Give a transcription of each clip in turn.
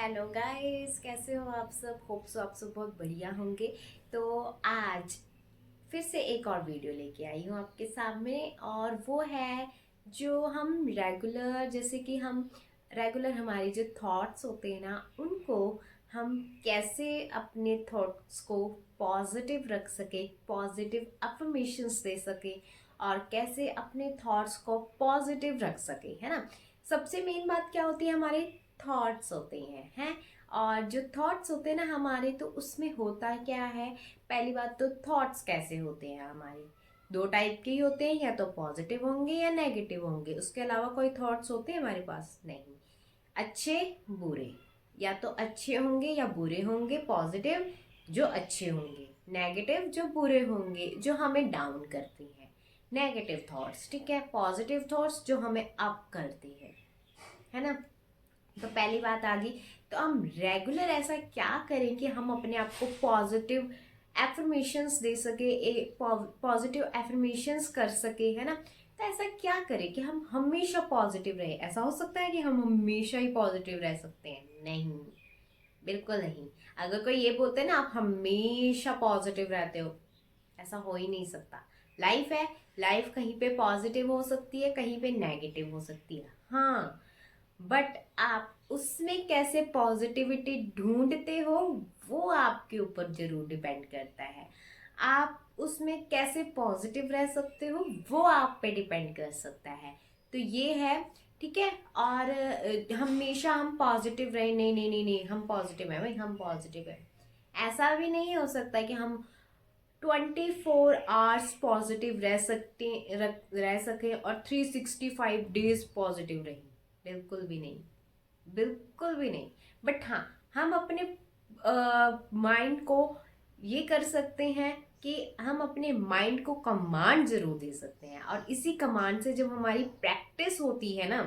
Hello guys, कैसे हो आप सब? होप सो आप सब बहुत बढ़िया होंगे। तो आज फिर से एक और वीडियो लेके आई हूँ आपके सामने, और वो है जो हम रेगुलर, जैसे कि हम रेगुलर हमारे जो थॉट्स होते हैं ना, उनको हम कैसे अपने थॉट्स को पॉजिटिव रख सके, पॉजिटिव अफर्मेशंस दे सके, और कैसे अपने थॉट्स को पॉजिटिव रख सके, है ना। सबसे मेन बात क्या होती है, हमारे थॉट्स होते हैं। और जो थॉट्स होते हैं ना हमारे, तो उसमें होता क्या है। पहली बात तो थॉट्स कैसे होते हैं हमारे, दो टाइप के ही होते हैं, या तो पॉजिटिव होंगे या नेगेटिव होंगे। उसके अलावा कोई थॉट्स होते हैं हमारे पास? नहीं। अच्छे बुरे, या तो अच्छे होंगे या बुरे होंगे। पॉजिटिव जो अच्छे होंगे, नेगेटिव जो बुरे होंगे, जो हमें डाउन करती हैं। नेगेटिव थॉट्स, ठीक है। पॉजिटिव थॉट्स जो हमें अप करती है ना। तो पहली बात आ गई, तो हम रेगुलर ऐसा क्या करें कि हम अपने आप को पॉजिटिव एफर्मेशंस दे सके, पॉजिटिव एफर्मेशंस कर सके, है ना। तो ऐसा क्या करें कि हम हमेशा पॉजिटिव रहे? ऐसा हो सकता है कि हम हमेशा ही पॉजिटिव रह सकते हैं? नहीं, बिल्कुल नहीं। अगर कोई ये बोलते हैं ना आप हमेशा पॉजिटिव रहते हो, ऐसा हो ही नहीं सकता। लाइफ है, लाइफ कहीं पे पॉजिटिव हो सकती है, कहीं पे नेगेटिव हो सकती है, हाँ। बट आप उसमें कैसे पॉजिटिविटी ढूंढते हो, वो आपके ऊपर जरूर डिपेंड करता है। आप उसमें कैसे पॉजिटिव रह सकते हो, वो आप पे डिपेंड कर सकता है। तो ये है, ठीक है। और हमेशा हम पॉजिटिव रहे, नहीं नहीं नहीं नहीं, हम पॉजिटिव है भाई, हम पॉजिटिव है। ऐसा भी नहीं हो सकता कि हम 24 आवर्स पॉजिटिव रह सके और 365 डेज पॉजिटिव रहे। बिल्कुल भी नहीं, बिल्कुल भी नहीं। बट हाँ, हम अपने माइंड को ये कर सकते हैं कि हम अपने माइंड को कमांड जरूर दे सकते हैं। और इसी कमांड से जब हमारी प्रैक्टिस होती है ना,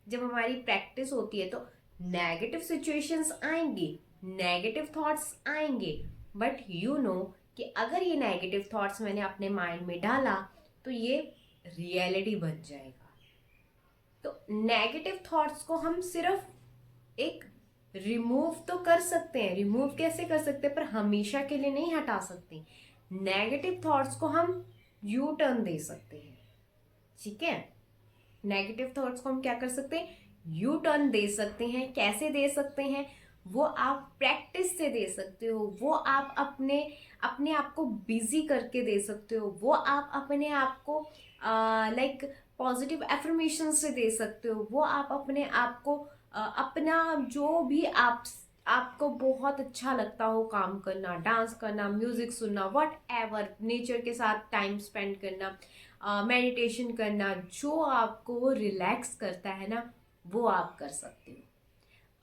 जब हमारी प्रैक्टिस होती है, तो नेगेटिव सिचुएशंस आएंगी, नेगेटिव थॉट्स आएंगे। बट यू नो कि अगर ये नेगेटिव थॉट्स मैंने अपने माइंड में डाला, तो ये रियलिटी बन जाएगा। तो नेगेटिव थॉट्स को हम सिर्फ एक रिमूव तो कर सकते हैं। रिमूव कैसे कर सकते हैं, पर हमेशा के लिए नहीं हटा सकते। नेगेटिव थॉट्स को हम यू टर्न दे सकते हैं, ठीक है। नेगेटिव थॉट्स को हम क्या कर सकते हैं, यू टर्न दे सकते हैं। कैसे दे सकते हैं, वो आप प्रैक्टिस से दे सकते हो, वो आप अपने अपने आप को बिजी करके दे सकते हो, वो आप अपने आप को लाइक पॉजिटिव एफर्मेशन से दे सकते हो, वो आप अपने आप को अपना जो भी आपको बहुत अच्छा लगता हो, काम करना, डांस करना, म्यूजिक सुनना, वट एवर, नेचर के साथ टाइम स्पेंड करना, मेडिटेशन करना, जो आपको रिलैक्स करता है ना, वो आप कर सकते हो।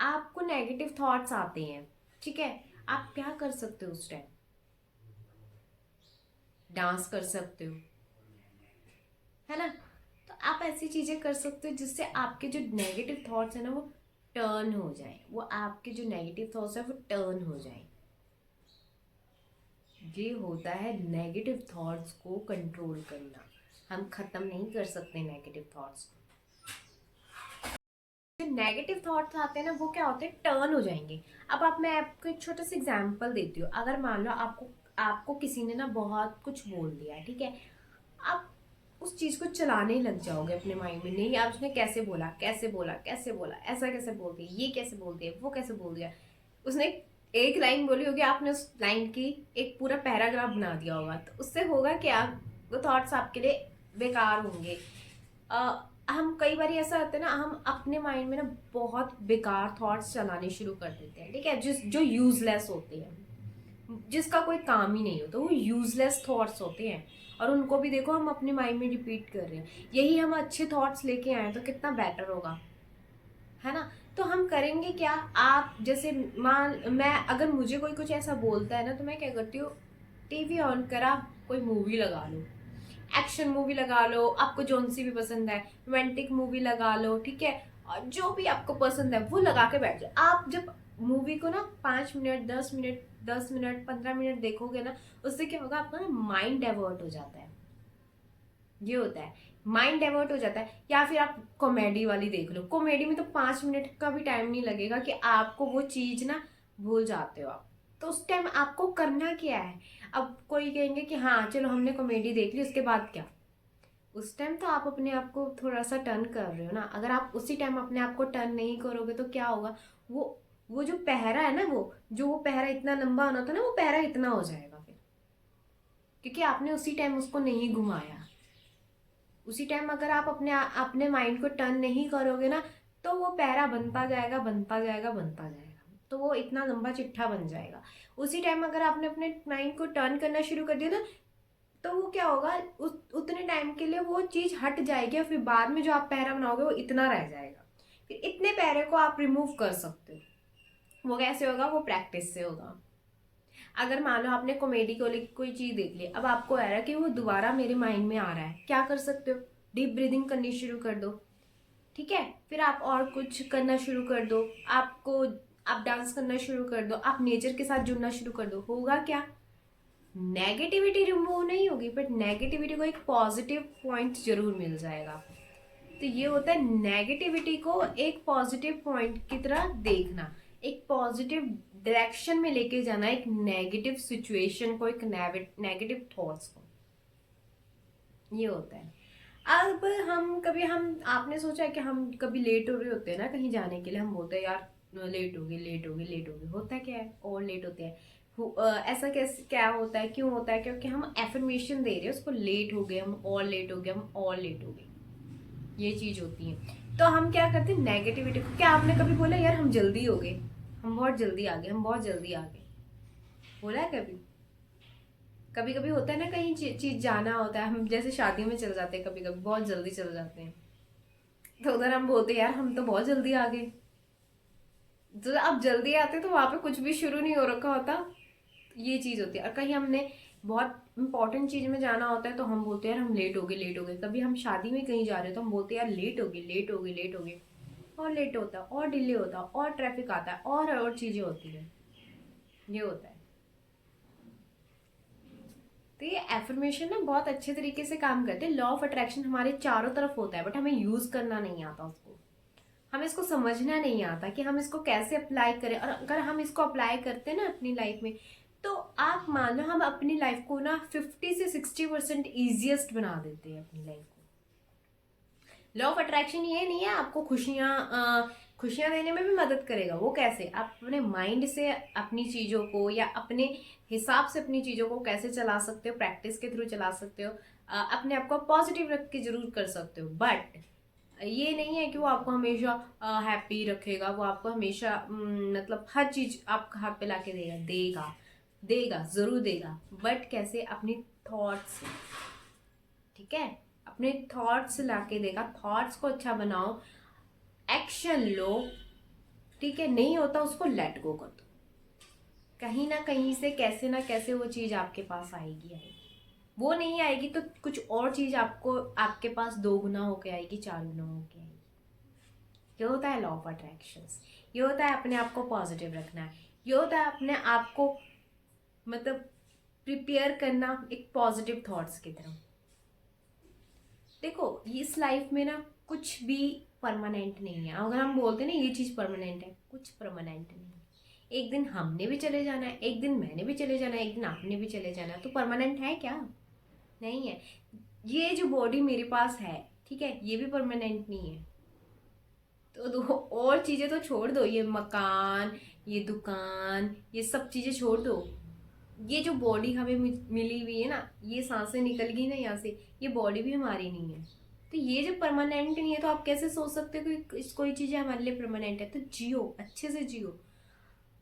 आपको नेगेटिव थॉट्स आते हैं, ठीक है, आप क्या कर सकते हो उस टाइम? डांस कर सकते हो, है ना। तो आप ऐसी चीजें कर सकते हो जिससे आपके जो नेगेटिव थॉट्स है ना, वो टर्न हो जाए, वो आपके जो नेगेटिव थॉट्स है वो टर्न हो जाए। ये होता है नेगेटिव थॉट्स को कंट्रोल करना। हम खत्म नहीं कर सकते नेगेटिव थॉट्स को। जो नेगेटिव थॉट्स आते हैं ना, वो क्या होते हैं, टर्न हो जाएंगे। अब आप, मैं आपको एक छोटा सा एग्जांपल देती हूँ। अगर मान लो आपको आपको किसी ने ना बहुत कुछ बोल दिया, ठीक है। आप उस चीज को चलाने लग जाओगे अपने माइंड में, नहीं यार उसने कैसे बोला, कैसे बोला, कैसे बोला, ऐसा कैसे बोल दिया, ये कैसे बोल दिया, वो कैसे बोल दिया। उसने एक लाइन बोली होगी, आपने उस लाइन की एक पूरा पैराग्राफ बना दिया होगा, तो उससे होगा क्या, वो थॉट्स आपके लिए बेकार होंगे। हम कई बार ऐसा होता है ना, हम अपने माइंड में ना बहुत बेकार थॉट्स चलाने शुरू कर देते हैं, ठीक है, जो यूजलेस होते हैं, जिसका कोई काम ही नहीं होता, वो यूजलेस थॉट्स होते हैं। और उनको भी देखो हम अपने माइंड में रिपीट कर रहे हैं। यही हम अच्छे थॉट्स लेके आए तो कितना बेटर होगा, है ना। तो हम करेंगे क्या, आप जैसे मान, मैं अगर मुझे कोई कुछ ऐसा बोलता है ना, तो मैं क्या करती हूँ, टीवी ऑन करा, कोई मूवी लगा लो, एक्शन मूवी लगा लो, आपको जौन सी भी पसंद है, रोमांटिक मूवी लगा लो, ठीक है। और जो भी आपको पसंद है वो लगा के बैठ जाओ। आप जब मूवी को ना 5 मिनट, 10 मिनट, 10 मिनट, 15 मिनट देखोगे ना, उससे क्या होगा, आपका ना माइंड डाइवर्ट हो जाता है। ये होता है, माइंड डाइवर्ट हो जाता है। या फिर आप कॉमेडी वाली देख लो, कॉमेडी में तो 5 मिनट का भी टाइम नहीं लगेगा कि आपको वो चीज ना भूल जाते हो आप। तो उस टाइम आपको करना क्या है? अब कोई कहेंगे कि हाँ चलो हमने कॉमेडी देख ली, उसके बाद क्या? उस टाइम तो आप अपने आप को थोड़ा सा टर्न कर रहे हो ना। अगर आप उसी टाइम अपने आप को टर्न नहीं करोगे तो क्या होगा? वो जो पहरा है ना, वो पहरा इतना लंबा होना था ना, वो पहरा इतना हो जाएगा फिर, क्योंकि आपने उसी टाइम उसको नहीं घुमाया। उसी टाइम अगर आप अपने माइंड को टर्न नहीं करोगे ना, तो वो पैरा बनता जाएगा, बनता जाएगा, बनता जाएगा, तो वो इतना लंबा चिट्ठा बन जाएगा। उसी टाइम अगर आपने अपने माइंड को टर्न करना शुरू कर दिया ना, तो वो क्या होगा, उतने टाइम के लिए वो चीज हट जाएगी और फिर बाद में जो आप पैरा बनाओगे वो इतना रह जाएगा। फिर इतने पैरे को आप रिमूव कर सकते हो। वो कैसे होगा? वो प्रैक्टिस से होगा। अगर मान लो आपने कॉमेडी को लेकर कोई चीज देख ली, अब आपको आ रहा है कि वो दोबारा मेरे माइंड में आ रहा है, क्या कर सकते हो? डीप ब्रीदिंग करनी शुरू कर दो, ठीक है? फिर आप और कुछ करना शुरू कर दो, आप डांस करना शुरू कर दो, आप नेचर के साथ जुड़ना शुरू कर दो। होगा क्या? नेगेटिविटी रिमूव नहीं होगी, बट नेगेटिविटी को एक पॉजिटिव पॉइंट जरूर मिल जाएगा। तो ये होता है नेगेटिविटी को एक पॉजिटिव पॉइंट की तरह देखना, एक पॉजिटिव डायरेक्शन में लेके जाना, एक नेगेटिव सिचुएशन को, एक नेगेटिव थॉट्स को। ये होता है। अब हम आपने सोचा है कि हम कभी लेट हो रहे होते हैं ना कहीं जाने के लिए, हम बोलते हैं यार लेट हो गए, लेट हो गए, लेट हो गए। होता क्या है? और लेट होते हैं। ऐसा कैसे क्या होता है, क्यों होता है? क्योंकि हम एफर्मेशन दे रहे हैं उसको, लेट हो गए हम, और लेट हो गए हम, और लेट हो गए। ये चीज होती है। तो हम क्या करते हैं नेगेटिविटी को। क्या आपने कभी बोला यार हम जल्दी हो गए, हम बहुत जल्दी आ गए, हम बहुत जल्दी आ गए? बोला है कभी? कभी कभी होता है ना, कहीं चीज जाना होता है, हम जैसे शादी में चल जाते हैं, कभी कभी बहुत जल्दी चल जाते हैं, तो उधर हम बोलते हैं यार हम तो बहुत जल्दी आ गए। तो अब जल्दी आते तो वहां पे कुछ भी शुरू नहीं हो रखा होता। ये चीज होती है। और कहीं हमने बहुत इंपॉर्टेंट चीज में जाना होता है तो हम बोलते हैं यार हम लेट हो गए, लेट हो गए। कभी हम शादी में कहीं जा रहे हो तो हम बोलते हैं यार लेट हो गए, लेट हो गए, लेट हो गए। और लेट होता है, और डिले होता है, और ट्रैफिक आता है, और चीजें होती है। ये होता है। तो ये एफर्मेशन ना बहुत अच्छे तरीके से काम करते हैं। लॉ ऑफ अट्रैक्शन हमारे चारों तरफ होता है, बट हमें यूज करना नहीं आता उसको। हमें इसको समझना नहीं आता कि हम इसको कैसे अप्लाई करें। और अगर हम इसको अप्लाई करते हैं ना अपनी लाइफ में, तो आप मान लो हम अपनी लाइफ को ना 50 से 60% ईजिएस्ट बना देते हैं अपनी लाइफ को। लॉ ऑफ अट्रैक्शन ये नहीं है आपको खुशियां देने में भी मदद करेगा। वो कैसे? आप अपने माइंड से अपनी चीजों को, या अपने हिसाब से अपनी चीजों को कैसे चला सकते हो, प्रैक्टिस के थ्रू चला सकते हो। अपने आप को पॉजिटिव रख के जरूर कर सकते हो, बट ये नहीं है कि वो आपको हमेशा हैप्पी रखेगा। वो आपको हमेशा मतलब हर चीज आपका हाथ पे लाके देगा, देगा, देगा, जरूर देगा। बट कैसे? अपनी थॉट्स, ठीक है, अपने थॉट्स लाके देगा। थॉट्स को अच्छा बनाओ, एक्शन लो, ठीक है? नहीं होता उसको लेट गो कर दो। कहीं ना कहीं से कैसे ना कैसे वो चीज आपके पास आएगी, आएगी। वो नहीं आएगी तो कुछ और चीज आपको आपके पास 2 गुना होके आएगी, 4 गुना होके आएगी। ये होता है लॉ ऑफ अट्रैक्शन। ये होता है अपने आप को पॉजिटिव रखना है। ये होता है अपने आप को मतलब प्रिपेयर करना एक पॉजिटिव थॉट्स की तरफ। देखो इस लाइफ में ना कुछ भी परमानेंट नहीं है। अगर हम बोलते हैं ना ये चीज परमानेंट है, कुछ परमानेंट नहीं है। एक दिन हमने भी चले जाना है, एक दिन मैंने भी चले जाना है, एक दिन आपने भी चले जाना है। तो परमानेंट है क्या? नहीं है। ये जो बॉडी मेरे पास है, ठीक है, ये भी परमानेंट नहीं है। तो और चीजें तो छोड़ दो, ये मकान, ये दुकान, ये सब चीजें छोड़ दो। ये जो बॉडी हमें मिली हुई है ना, ये सांसें निकल गई ना यहाँ से, ये बॉडी भी हमारी नहीं है। तो ये जो परमानेंट नहीं है, तो आप कैसे सोच सकते हो कि कोई चीजें हमारे लिए परमानेंट है? तो जियो, अच्छे से जियो।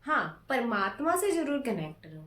हाँ, परमात्मा से जरूर कनेक्ट रहो,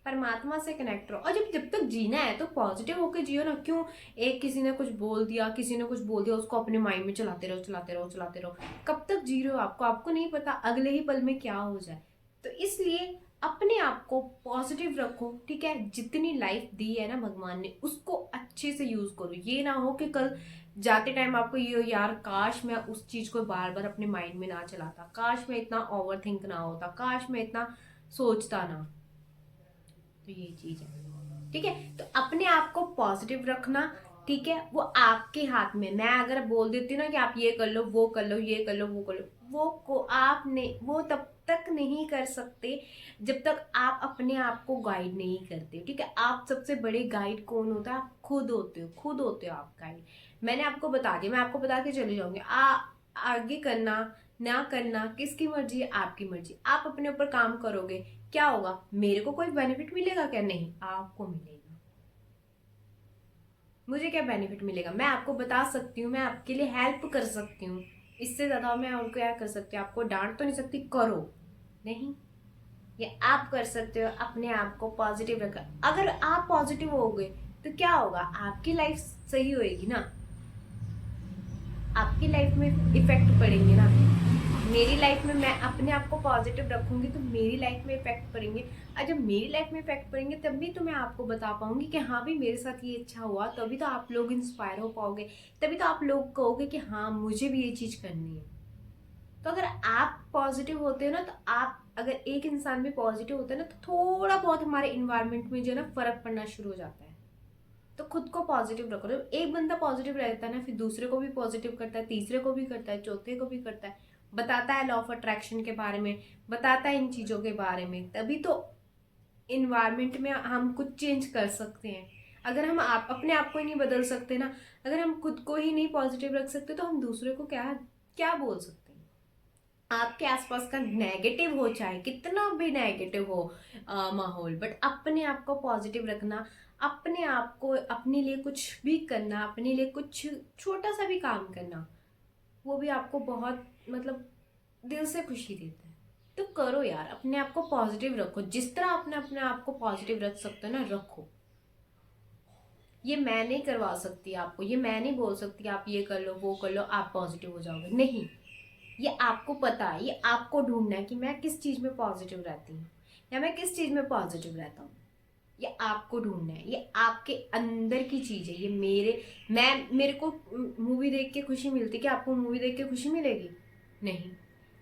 परमात्मा से कनेक्ट रहो। और जब जब तक जीना है तो पॉजिटिव होकर जियो ना। क्यों? एक किसी ने कुछ बोल दिया, किसी ने कुछ बोल दिया, उसको अपने माइंड में चलाते रहो, चलाते रहो, चलाते रहो। कब तक जी रहे हो? आपको नहीं पता अगले ही पल में क्या हो जाए। तो इसलिए अपने आप को पॉजिटिव रखो, ठीक है? जितनी लाइफ दी है ना भगवान ने, उसको अच्छे से यूज करो। ये ना हो कि कल जाते टाइम आपको ये हो यार काश मैं उस चीज को बार बार अपने माइंड में ना चलाता, काश मैं इतना ओवर थिंक ना होता, काश मैं इतना सोचता ना। तो ये चीज है। ठीक है। तो अपने आप को पॉजिटिव रखना, ठीक है, वो आपके हाथ में। मैं अगर बोल देती हूँ ना कि आप ये कर लो, वो कर लो, ये कर लो, वो कर लो, वो को आप नहीं, वो तब तक नहीं कर सकते जब तक आप अपने आप को गाइड नहीं करते। ठीक है। आप सबसे बड़े गाइड कौन होता है? आप खुद होते हो, खुद होते हो आप गाइड। मैंने आपको बता दिया, मैं आपको बता के चली जाऊंगी। आगे करना ना करना किसकी मर्जी है? आपकी मर्जी। आप अपने ऊपर काम करोगे, क्या होगा? मेरे को कोई बेनिफिट मिलेगा क्या? नहीं, आपको मिलेगा। मुझे क्या बेनिफिट मिलेगा? मैं आपको बता सकती हूँ, मैं आपके लिए हेल्प कर सकती हूँ, इससे ज्यादा मैं और क्या कर सकती हूँ? आपको डांट तो नहीं सकती, करो नहीं। ये आप कर सकते हो, अपने आप को पॉजिटिव रखा। अगर आप पॉजिटिव होगे तो क्या होगा? आपकी लाइफ सही होएगी ना, आपकी लाइफ में इफेक्ट पड़ेंगे ना। मेरी लाइफ में मैं अपने आप को पॉजिटिव रखूंगी तो मेरी लाइफ में इफेक्ट पड़ेंगे, और जब मेरी लाइफ में इफेक्ट पड़ेंगे तब भी तो मैं आपको बता पाऊंगी कि हाँ भी मेरे साथ ये अच्छा हुआ। तभी तो आप लोग इंस्पायर हो पाओगे, तभी तो आप लोग कहोगे कि हाँ मुझे भी ये चीज करनी है। तो अगर आप पॉजिटिव होते हो ना, तो आप अगर एक इंसान भी पॉजिटिव होता है ना, तो थोड़ा बहुत हमारे इन्वायरमेंट में जो है ना फर्क पड़ना शुरू हो जाता है। तो खुद को पॉजिटिव रखो। जब एक बंदा पॉजिटिव रहता है ना, फिर दूसरे को भी पॉजिटिव करता है, तीसरे को भी करता है, चौथे को भी करता है, बताता है लॉ ऑफ अट्रैक्शन के बारे में, बताता है इन चीजों के बारे में। तभी तो इन्वायरमेंट में हम कुछ चेंज कर सकते हैं। अगर हम आप अपने आप को ही नहीं बदल सकते ना, अगर हम खुद को ही नहीं पॉजिटिव रख सकते, तो हम दूसरे को क्या क्या बोल सकते हैं? आपके आसपास का नेगेटिव हो, चाहे कितना भी नेगेटिव हो माहौल, बट अपने आप को पॉजिटिव रखना, अपने आप को, अपने लिए कुछ भी करना, अपने लिए कुछ छोटा सा भी काम करना, वो भी आपको बहुत मतलब दिल से खुशी देता है। तो करो यार, अपने आप को पॉजिटिव रखो। जिस तरह आपने अपने आप को पॉजिटिव रख सकते हो ना, रखो। ये मैं नहीं करवा सकती आपको, ये मैं नहीं बोल सकती आप ये कर लो, वो कर लो, आप पॉजिटिव हो जाओगे, नहीं। ये आपको पता है, ये आपको ढूंढना है कि मैं किस चीज में पॉजिटिव रहती हूँ या मैं किस चीज में पॉजिटिव रहता हूँ। ये आपको ढूंढना है, ये आपके अंदर की चीज है। ये मेरे को मूवी देख के खुशी मिलती, कि आपको मूवी देख के खुशी मिलेगी? नहीं।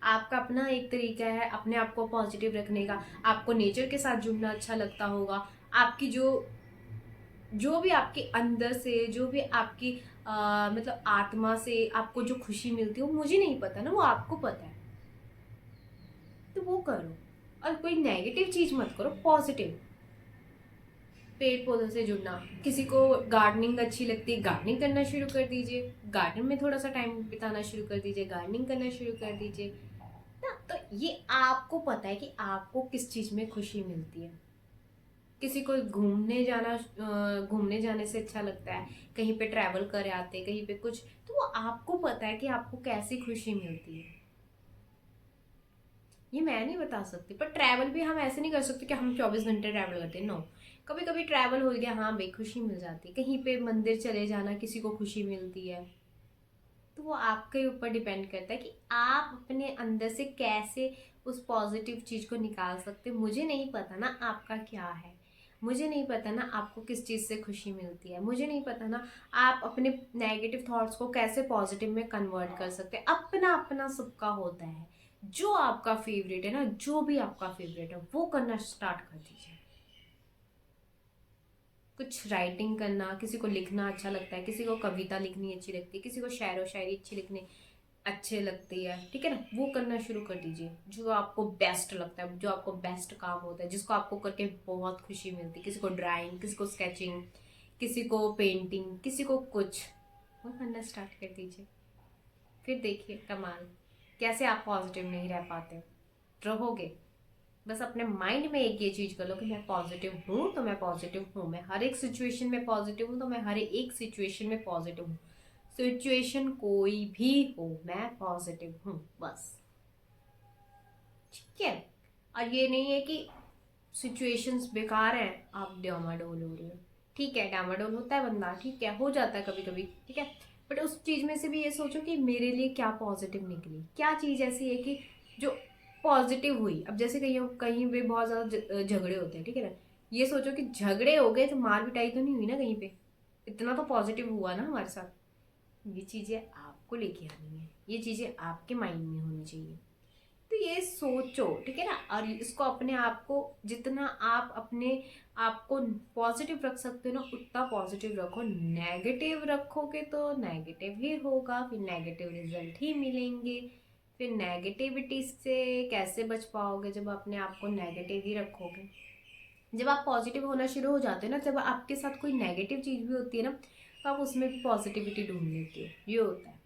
आपका अपना एक तरीका है अपने आप को पॉजिटिव रखने का। आपको नेचर के साथ जुड़ना अच्छा लगता होगा। आपकी जो भी आपके अंदर से, जो भी आपकी मतलब आत्मा से आपको जो खुशी मिलती है, वो मुझे नहीं पता ना, वो आपको पता है। तो वो करो, और कोई नेगेटिव चीज मत करो, पॉजिटिव। पेड़ पौधों से जुड़ना, किसी को गार्डनिंग अच्छी लगती है, गार्डनिंग करना शुरू कर दीजिए, गार्डन में थोड़ा सा टाइम बिताना शुरू कर दीजिए, गार्डनिंग करना शुरू कर दीजिए ना। तो ये आपको पता है कि आपको किस चीज में खुशी मिलती है। किसी को घूमने जाने से अच्छा लगता है, कहीं पे ट्रैवल कर आते, कहीं पे कुछ, तो वो आपको पता है कि आपको कैसी खुशी मिलती है। ये मैं नहीं बता सकती। पर ट्रैवल भी हम ऐसे नहीं कर सकते कि हम 24 घंटे ट्रैवल करते हैं, नो। कभी कभी ट्रैवल हो गया, हाँ भाई खुशी मिल जाती है। कहीं पे मंदिर चले जाना, किसी को खुशी मिलती है। तो वो आपके ऊपर डिपेंड करता है कि आप अपने अंदर से कैसे उस पॉजिटिव चीज को निकाल सकते हैं। मुझे नहीं पता ना आपका क्या है, मुझे नहीं पता ना आपको किस चीज से खुशी मिलती है, मुझे नहीं पता ना आप अपने नेगेटिव थॉट्स को कैसे पॉजिटिव में कन्वर्ट कर सकते हैं। अपना अपना सबका होता है। जो आपका फेवरेट है ना, जो भी आपका फेवरेट है, वो करना स्टार्ट कर दीजिए। कुछ राइटिंग करना, किसी को लिखना अच्छा लगता है, किसी को कविता लिखनी अच्छी लगती है, किसी को शायरो शायरी अच्छी लिखनी अच्छे लगती है, ठीक है ना, वो करना शुरू कर दीजिए। जो आपको बेस्ट लगता है, जो आपको बेस्ट काम होता है, जिसको आपको करके बहुत खुशी मिलती है, किसी को ड्राइंग, किसी को स्केचिंग, किसी को पेंटिंग, किसी को कुछ, वो करना स्टार्ट कर दीजिए। फिर देखिए कमाल, कैसे आप पॉजिटिव नहीं रह पाते, रहोगे। बस अपने माइंड में एक ये चीज कर लो कि मैं पॉजिटिव हूँ तो मैं पॉजिटिव हूँ, मैं हर एक सिचुएशन में पॉजिटिव हूँ तो मैं हर एक सिचुएशन में पॉजिटिव हूँ। सिचुएशन कोई भी हो, मैं पॉजिटिव हूँ बस। ठीक है। और ये नहीं है कि सिचुएशंस बेकार है, आप डामाडोल हो रहे हो। ठीक है, डामाडोल होता है बंदा, ठीक है, हो जाता है कभी कभी, ठीक है। बट उस चीज में से भी ये सोचो कि मेरे लिए क्या पॉजिटिव निकली, क्या चीज ऐसी है कि जो पॉजिटिव हुई। अब जैसे कहीं कहीं पे बहुत ज्यादा झगड़े होते हैं, ठीक है ना, ये सोचो कि झगड़े हो गए तो मार पिटाई तो नहीं हुई ना कहीं पे, इतना तो पॉजिटिव हुआ ना हमारे साथ। ये चीजें आपको लेके आनी है, ये चीजें आपके माइंड में होनी चाहिए। तो ये सोचो, ठीक है ना। और इसको अपने आप को, जितना आप अपने आप को पॉजिटिव रख सकते हो ना, उतना पॉजिटिव रखो। नेगेटिव रखोगे तो नेगेटिव ही होगा, फिर नेगेटिव रिजल्ट ही मिलेंगे। फिर नेगेटिविटी से कैसे बच पाओगे जब अपने आप को नेगेटिव ही रखोगे। जब आप पॉजिटिव होना शुरू हो जाते हो ना, जब आपके साथ कोई नेगेटिव चीज़ भी होती है ना, तो आप उसमें भी पॉजिटिविटी ढूंढ लेते हो। ये होता है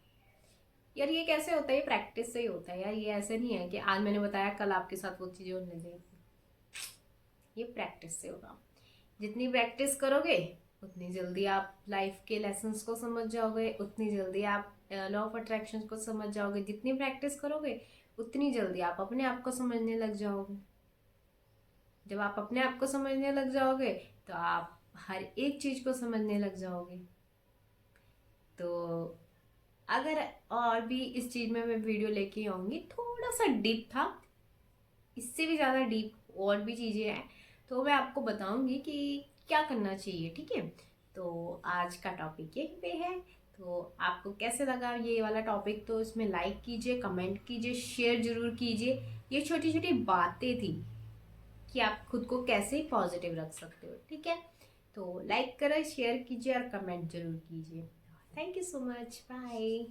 यार। ये कैसे होता है? ये प्रैक्टिस से ही होता है यार। ये ऐसे नहीं है कि आज मैंने बताया कल आपके साथ वो चीज़ें होने देगी। ये प्रैक्टिस से होगा। जितनी प्रैक्टिस करोगे उतनी जल्दी आप लाइफ के लेसन्स को समझ जाओगे, उतनी जल्दी आप लॉ ऑफ अट्रैक्शन को समझ जाओगे। जितनी प्रैक्टिस करोगे उतनी जल्दी आप अपने आप को समझने लग जाओगे। जब आप अपने आप को समझने लग जाओगे तो आप हर एक चीज़ को समझने लग जाओगे। तो अगर और भी इस चीज़ में मैं वीडियो लेके आऊँगी, थोड़ा सा डीप था, इससे भी ज़्यादा डीप और भी चीज़ें हैं, तो मैं आपको बताऊंगी कि क्या करना चाहिए, ठीक है। तो आज का टॉपिक यहीं पे है। तो आपको कैसे लगा ये वाला टॉपिक? तो इसमें लाइक कीजिए, कमेंट कीजिए, शेयर जरूर कीजिए। ये छोटी छोटी बातें थी कि आप खुद को कैसे पॉजिटिव रख सकते हो, ठीक है। तो लाइक करें, शेयर कीजिए और कमेंट जरूर कीजिए। Thank you so much, bye.